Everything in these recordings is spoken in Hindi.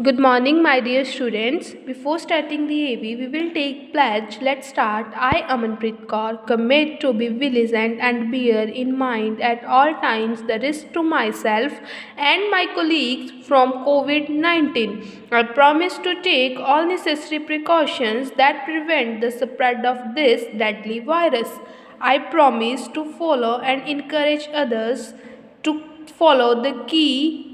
Good morning, my dear students. Before starting the AV, we will take pledge. Let's start. I, Amanpreet Kaur, commit to be vigilant and bear in mind at all times the risk to myself and my colleagues from COVID-19. I promise to take all necessary precautions that prevent the spread of this deadly virus. I promise to follow and encourage others to follow the key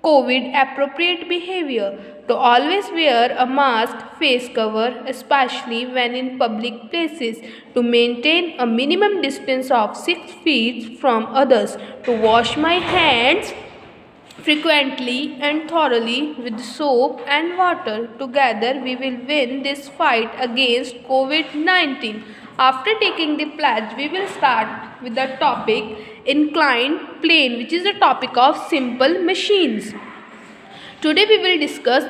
COVID appropriate behavior, to always wear a mask, face cover, especially when in public places, to maintain a minimum distance of 6 feet from others, to wash my hands frequently and thoroughly with soap and water. Together we will win this fight against COVID-19. After taking the pledge, we will start with the topic inclined plane, which is the topic of simple machines. Today we will discuss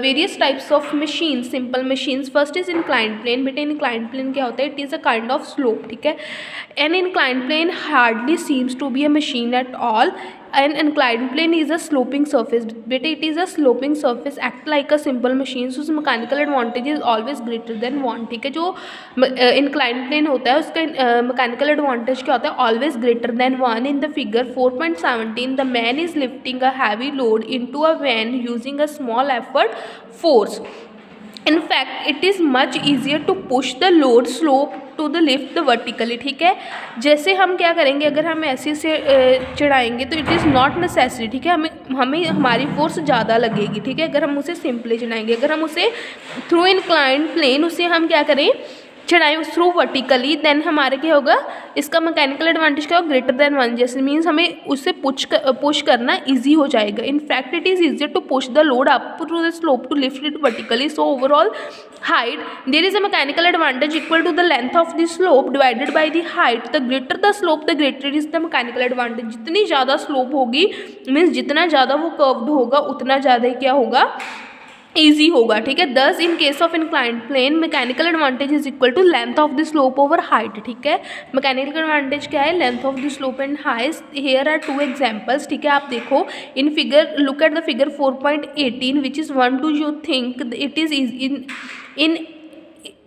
various types of machines, simple machines. First is inclined plane. बेटे inclined plane क्या होता है? It is a kind of slope, ठीक है. An inclined plane hardly seems to be a machine at all. An inclined plane is a sloping surface. बेटे it is a sloping surface, act like a simple machine. So mechanical advantage is always greater than one, ठीक है. जो inclined plane होता है उसका mechanical advantage क्या होता है? Always greater than one. In the figure 4.17, the man is lifting a heavy load into a van using a small effort force. In fact, it is much easier to push the load slope to the lift the vertically, ठीक है. जैसे हम क्या करेंगे, अगर हम ऐसे से चढ़ाएंगे तो इट इज़ नॉट नेसेसरी, ठीक है. हमें हमारी फोर्स ज़्यादा लगेगी, ठीक है, अगर हम उसे सिंपली चढ़ाएंगे. अगर हम उसे थ्रू इंक्लाइंड प्लेन उसे हम क्या करें, चढ़ाएं थ्रू वर्टिकली, देन हमारे क्या होगा, इसका मैकेनिकल एडवांटेज क्या होगा, ग्रेटर देन वन. जैसे मीन्स हमें उससे पुश करना इजी हो जाएगा. In fact it is easier to push the load up to the slope to lift it vertically. So overall height there is a mechanical advantage equal to the length of the slope divided by the height. The greater the slope the greater is the mechanical advantage. जितनी ज़्यादा स्लोप होगी मीन्स जितना ज़्यादा वो कर्व्ड होगा उतना ज़्यादा क्या होगा, ईजी होगा, ठीक है. Thus in case of inclined plane mechanical advantage is equal to length of the slope over height, ठीक है. मैकेनिकल एडवांटेज क्या है, length of the slope and height. Here are two examples, ठीक है. आप देखो in figure, look at the figure 4.18 which is one to you think it is in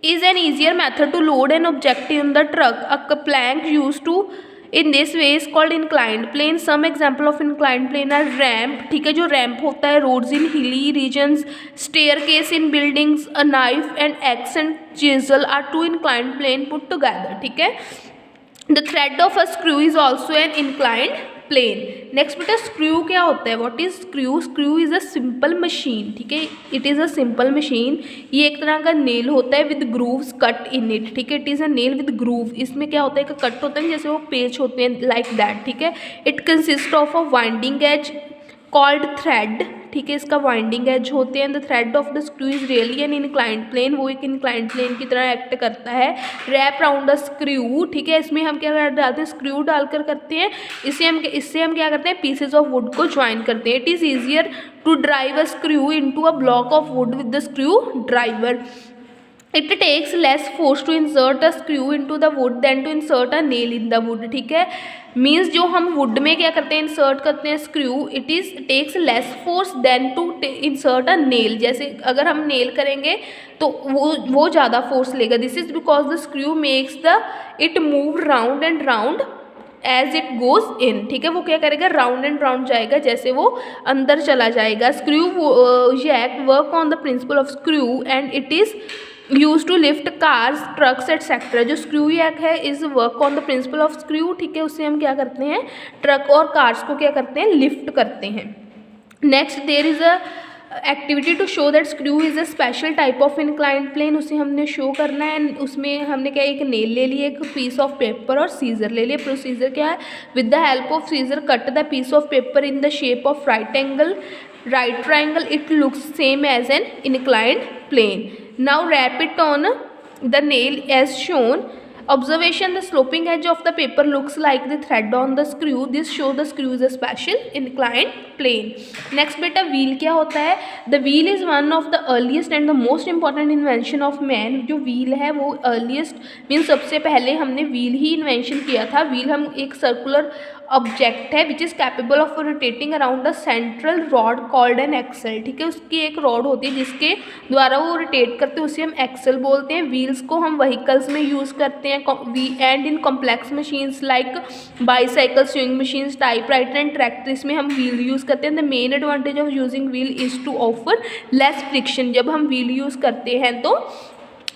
is an easier method to load an object in the truck. A plank used to in this way is called inclined plane. Some example of inclined plane are ramp, ठीक है, जो रैम्प होता है, roads in hilly regions, staircase in buildings, a knife and axe and chisel are two inclined plane put together, ठीक है. The thread of a screw is also an inclined plane. Next बेटा स्क्रू क्या होता है, what is screw. Screw is a simple machine, ठीक है. It is a simple machine. ये एक तरह का नेल होता है with grooves cut in it, ठीक है. It is a nail with groove. इसमें क्या होता है, एक कट होता है जैसे वो पेच होते हैं, लाइक दैट, ठीक है. It consist of a winding edge called thread, ठीक है. इसका वाइंडिंग एज होते हैं. The thread of the screw is really an inclined plane. वो एक इंक्लाइंड प्लेन की तरह एक्ट करता है. रैप राउंड द स्क्रू, ठीक है. इसमें हम क्या डालते हैं, स्क्रू डालकर करते हैं. इससे हम क्या करते हैं, पीसेज ऑफ वुड को ज्वाइन करते हैं. It is easier to drive a screw into a block of wood with the screw driver. It takes less force to insert a screw into the wood than to insert a nail in the wood, ठीक है. मीन्स जो हम वुड में क्या करते हैं, इंसर्ट करते हैं screw, it is takes less force than to insert a nail. जैसे अगर हम नेल करेंगे तो वो ज़्यादा फोर्स लेगा. This is because the screw makes the it move round and round as it goes in, ठीक है. वो क्या करेगा, राउंड एंड राउंड जाएगा जैसे वो अंदर चला जाएगा. Screw jack work on the principle of screw and it is use to lift cars trucks etcetera. जो स्क्रू जैक है is work on the principle of screw, ठीक है. उससे हम क्या करते हैं, ट्रक और कार्स को क्या करते हैं, लिफ्ट करते हैं. Next there is a activity to show that screw is a special type of inclined plane. उसे हमने शो करना है. उसमें हमने क्या, एक नेल ले ली, एक पीस ऑफ पेपर और सीजर ले लिए. प्रोसीजर क्या है, with the help of scissor cut the piece of paper in the shape of right triangle. It looks same as an inclined plane. Now wrap it on the nail as shown. Observation, the sloping edge of the paper looks like the thread on the screw. This shows the screw is a special inclined plane. Next बेटा wheel क्या होता है. The wheel is one of the earliest and the most important invention of man. जो wheel है वो earliest मीन्स सबसे पहले हमने wheel ही invention किया था. wheel हम एक circular ऑब्जेक्ट है which is capable of rotating around the central rod called an axle, ठीक है। उसकी एक रॉड होती है जिसके द्वारा वो रोटेट करते हैं, उसे हम एक्सल बोलते हैं। व्हील्स को हम व्हीकल्स में यूज़ करते हैं and in complex machines like bicycle, swing machines, typewriter and tractor, इसमें हम व्हील यूज़ करते हैं। The main advantage of using wheel is to offer less friction, जब हम व्हील यूज़ करते हैं तो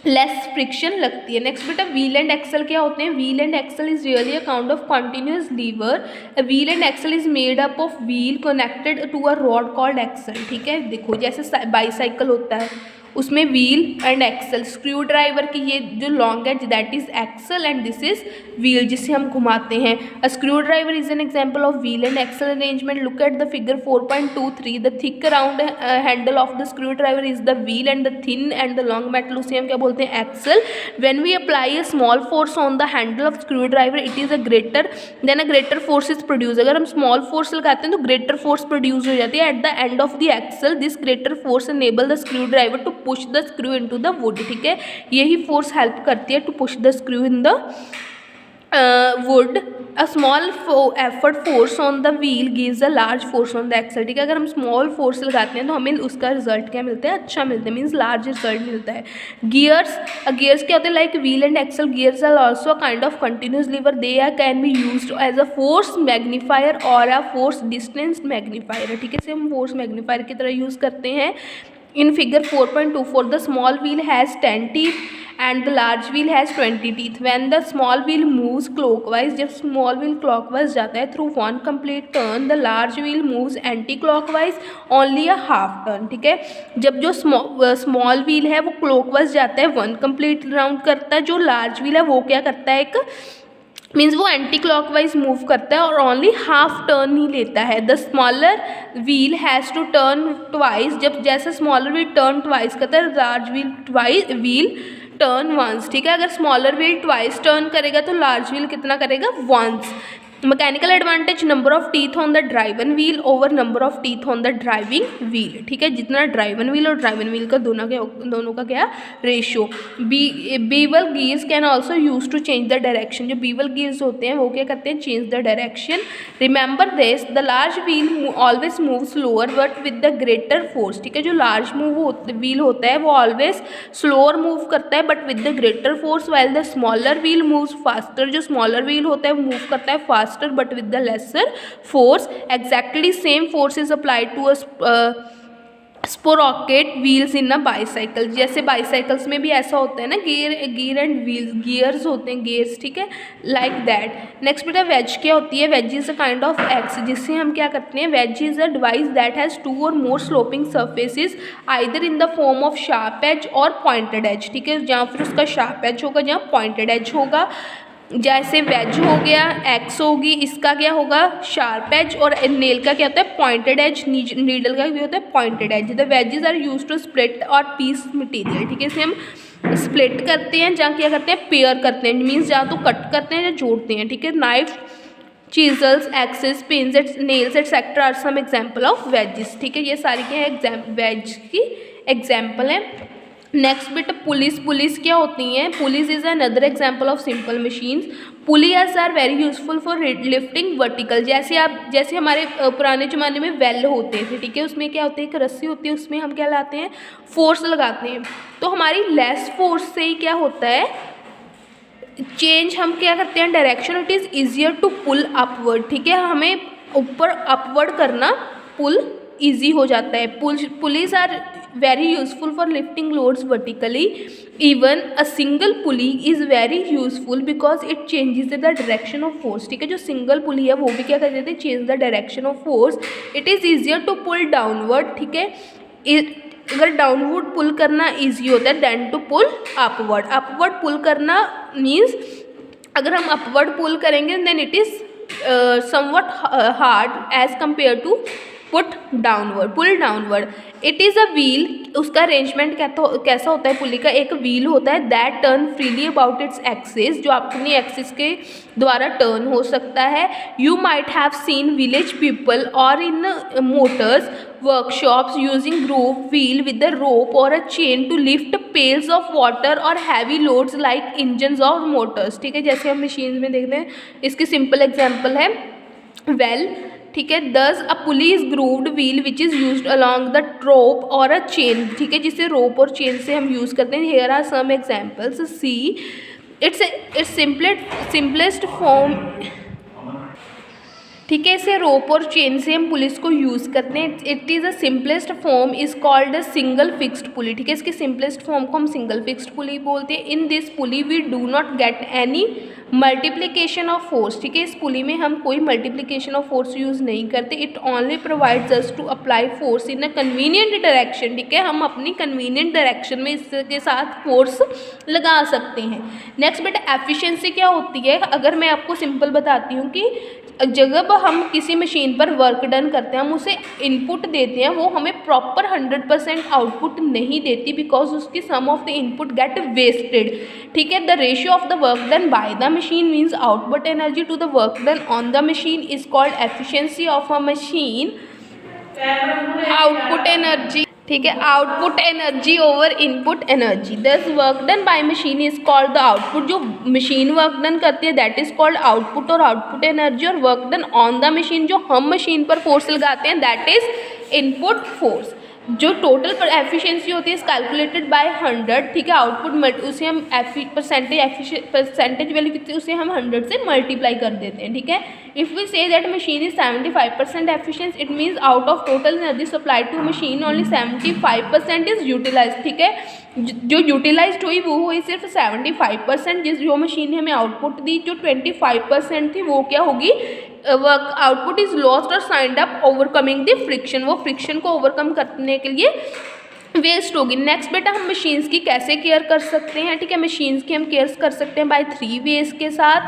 लेस फ्रिक्शन लगती है। नेक्स्ट बेटा व्हील एंड एक्सल क्या होते हैं। Wheel and axle is really a count of continuous lever. Wheel and axle is made up of wheel connected to a rod called axle, ठीक है। देखो जैसे बाईसाइकिल होता है उसमें wheel and axle, screw driver की ये जो लॉन्ग है that is axle and this is wheel जिसे हम घुमाते हैं। A screw driver is an example of wheel and axle arrangement. Look at the figure 4.23। The thick round handle of the screw driver is the wheel and the thin and the long metal उसे हम क्या बोलते हैं axle. When we apply a small force on the handle of screw driver it is a greater force is produce. अगर हम स्मॉल फोर्स लगाते हैं तो ग्रेटर फोर्स प्रोड्यूस हो जाती है at the end of the axle. This greater force enable the screw driver to push the screw into the wood, ठीक है। यही फोर्स हेल्प करती है to push the screw in the wood. A small effort force on the wheel gives a large force on the axle, ठीक है। अगर हम स्मॉल फोर्स लगाते हैं तो हमें उसका रिजल्ट क्या मिलता है, अच्छा मिलता है, मीन्स लार्ज रिजल्ट मिलता है। गियर्स क्या होते हैं like wheel and axle. Gears are also a kind of continuous lever. They are can be used as a force magnifier और अ फोर्स डिस्टेंस मैग्नीफायर, ठीक है। इसे हम फोर्स मैग्नीफायर की तरह यूज़ करते हैं। In figure 4.24 the small wheel has 10 teeth and the large wheel has 20 teeth. When the small wheel moves clockwise, जब small wheel clockwise जाता है through one complete turn, the large wheel moves anti-clockwise only a half turn, ठीक है। जब जो small wheel है वो clockwise जाता है, one complete round करता है, जो large wheel है वो क्या करता है, एक मीन्स वो एंटी क्लॉकवाइज मूव करता है और ओनली हाफ टर्न ही लेता है। The smaller wheel has to turn twice, जब जैसे स्मॉलर व्हील टर्न ट्वाइस करता है लार्ज व्हील टर्न वंस, ठीक है। अगर स्मॉलर व्हील ट्वाइस टर्न करेगा तो लार्ज व्हील कितना करेगा, once. Mechanical advantage number of teeth on the driven wheel over number of teeth on the driving wheel, ठीक है। जितना ड्राइवन व्हील और ड्राइवन व्हील का दोनों का क्या ratio. Bevel gears can also use to change the direction. जो बीवल गियर्स होते हैं वो क्या करते हैं, change the direction. Remember this the large wheel always move slower but with the greater force, ठीक है। जो लार्ज व्हील होता है वो ऑलवेज स्लोअर मूव करता है but with the greater force, while the smaller wheel moves faster. जो स्मॉलर व्हील होता है वो मूव करता है fast but with the lesser force. Exactly same force is applied to a sprocket wheels in a bicycle. जैसे बाईसाइकिल्स में भी ऐसा होता है ना, गियर एंड व्हील्स, गियर्स होते हैं, गियर्स, ठीक है, लाइक दैट। नेक्स्ट बेटा वेज क्या होती है। Wedge is a kind of axe जिससे हम क्या करते हैं, wedge is a device that has two or more sloping surfaces either in the form of sharp edge or pointed edge, ठीक है। जहाँ फिर उसका शार्प एज होगा, जहाँ पॉइंटेड एज होगा। जैसे वेज हो गया, एक्स होगी, इसका क्या होगा, शार्प एज, और नेल का क्या होता है, पॉइंटेड एज। नीडल का भी होता है pointed edge. The wedges are use to split और पीस मटेरियल, ठीक है। इसे हम स्प्लिट करते हैं, जहाँ क्या करते हैं, पेयर करते हैं, मीन्स जहाँ तो कट करते हैं या जोड़ते हैं, ठीक है। Knife, chisels, axes, pins, nails etcetera are some example of wedges, ठीक है। ये सारी क्या है, वेज की एग्जाम्पल है। नेक्स्ट बेटा पुलिस क्या होती हैं। Pulleys is another example of simple machines. Pulleys are very useful for lifting vertical. जैसे हमारे पुराने ज़माने में वेल होते थे, ठीक है, उसमें क्या होता है, एक रस्सी होती है, उसमें हम क्या लाते हैं, फोर्स लगाते हैं। तो हमारी लेस फोर्स से ही क्या होता है, चेंज हम क्या करते हैं, direction. It is easier to pull upward, ठीक है। हमें ऊपर अपवर्ड करना पुल ईजी हो जाता है। Pulleys are very useful for lifting loads vertically. Even a single pulley is very useful because it changes the direction of force, ठीक है। जो सिंगल पुली है वो भी क्या कर देते हैं, change the direction of force. It is easier to pull downward, ठीक है। अगर डाउनवर्ड पुल करना ईजी होता है then to pull upward pull करना मीन्स अगर हम अपवर्ड पुल करेंगे then it is somewhat hard as compare to pull downward. It is a wheel, उसका अरेंजमेंट कैसा होता है, पुली का एक व्हील होता है that turn freely about its axis, जो अपनी एक्सिस के द्वारा टर्न हो सकता है। You might have seen village people or in motors workshops using groove wheel with the rope or a chain to lift pails of water or heavy loads like engines or motors, ठीक है। जैसे हम मशीन में देखते हैं, इसकी सिंपल एग्जाम्पल है वेल, ठीक है। Thus a pulley is grooved wheel which is used along the rope or a chain, ठीक है, जिसे रोप और चेन से हम यूज़ करते हैं। Here are some examples. See its simplest form, ठीक है, इसे रोप और चेन से हम पुलिस को यूज़ करते हैं। It is a simplest form is called a single fixed pulley, ठीक है, इसकी सिंपलेस्ट फॉर्म को हम सिंगल फिक्स्ड पुली बोलते हैं। In this pulley we do not get any multiplication of force, ठीक है, इस पुली में हम कोई मल्टीप्लिकेशन ऑफ फोर्स यूज़ नहीं करते। It only provides us to apply force in a convenient direction, ठीक है, हम अपनी कन्वीनियंट डायरेक्शन में इसके साथ फोर्स लगा सकते हैं। नेक्स्ट बेटा एफिशिएंसी क्या होती है, अगर मैं आपको सिंपल बताती हूँ कि जब हम किसी मशीन पर वर्क डन करते हैं, हम उसे इनपुट देते हैं, वो हमें प्रॉपर 100% आउटपुट नहीं देती, बिकॉज उसकी some of the input get wasted, ठीक है। The ratio of the work done by the machine means output energy to the work done on the machine is called efficiency of a machine. Output energy, ठीक है, output energy over input energy. Thus work done by machine is called the output, जो मशीन वर्क डन करती है दैट इज कॉल्ड आउटपुट और आउटपुट एनर्जी। और work done on the machine, जो हम मशीन पर फोर्स लगाते हैं दैट इज इनपुट फोर्स। जो टोटल एफिशिएंसी होती है इज कैलकुलेटेड बाय 100, ठीक है, आउटपुट उसे हम परसेंटेज वैल्यू कितनी, उसे हम 100 से मल्टीप्लाई कर देते हैं, ठीक है। If we say that machine is 75% efficient, it means out of total energy supply to machine only 75% is utilise, ठीक है, जो यूटिलाइज हुई वो हुई सिर्फ 75%, जिस जो मशीन ने हमें आउटपुट दी जो 25% थी वो क्या होगी, वर्क आउटपुट इज लॉस्ट और signed up overcoming the friction, वो फ्रिक्शन को ओवरकम करने के लिए वेस्ट होगी। नेक्स्ट बेटा हम मशीन्स की कैसे केयर कर सकते हैं, ठीक है, मशीन्स की हम केयर कर सकते हैं बाय 3 वेज के साथ,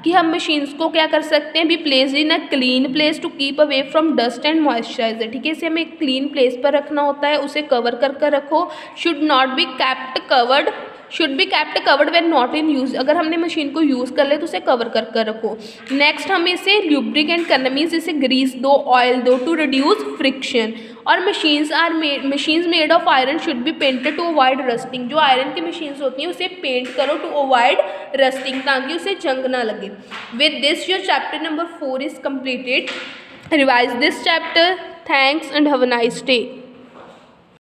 कि हम मशीन्स को क्या कर सकते हैं, be placed in a clean place to keep away from dust and moisturiser, ठीक है, इसे हमें एक क्लीन प्लेस पर रखना होता है, उसे कवर कर रखो। Should not be kept covered, should be kept covered when not in use, अगर हमने मशीन को यूज़ कर ले तो उसे कवर कर रखो। नेक्स्ट हम इसे ल्यूब्रिकेंट करना मीन्स इसे ग्रीस दो, ऑयल दो टू रिड्यूस फ्रिक्शन। और machines made of iron should be painted to avoid rusting, जो आयरन की मशीन्स होती हैं उसे पेंट करो टू अवॉइड रस्टिंग, ताकि उसे जंग ना लगे। With this your chapter number 4 is completed. Revise this chapter. Thanks and have a nice day.